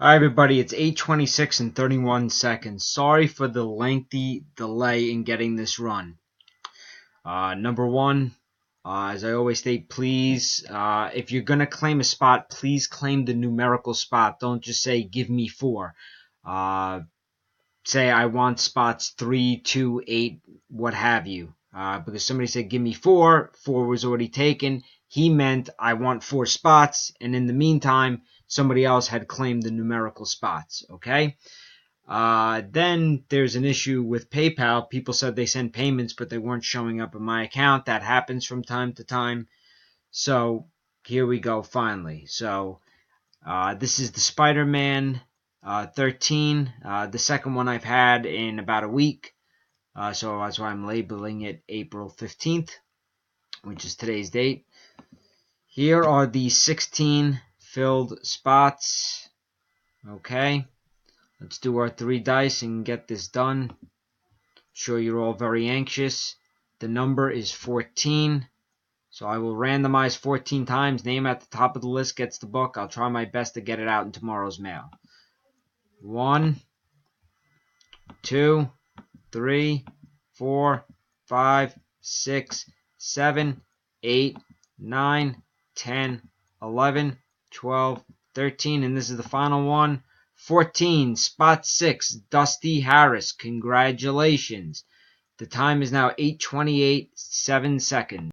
Hi everybody, it's 8:26 and 31 seconds. Sorry for the lengthy delay in getting this run. Number one, as I always state, please, if you're going to claim a spot, please claim the numerical spot. Don't just say, give me 4. Say I want spots 3, 2, 8, what have you. Because somebody said, give me 4. 4 was already taken. He meant I want 4 spots, and in the meantime, somebody else had claimed the numerical spots, okay? Then there's an issue with PayPal. People said they sent payments, but they weren't showing up in my account. That happens from time to time. So here we go, finally. So this is the Spider-Man 13, the second one I've had in about a week. So that's why I'm labeling it April 15th, which is today's date. Here are the 16 filled spots. Okay, let's do our 3 dice and get this done. I'm sure you're all very anxious. The number is 14. So I will randomize 14 times. Name at the top of the list gets the book. I'll try my best to get it out in tomorrow's mail. 1, 2, 3, 4, 5, 6, 7, 8, 9, 10, 11, 12, 13, and this is the final one. 14, spot 6, Dusty Harris. Congratulations. The time is now 8:28, 7 seconds.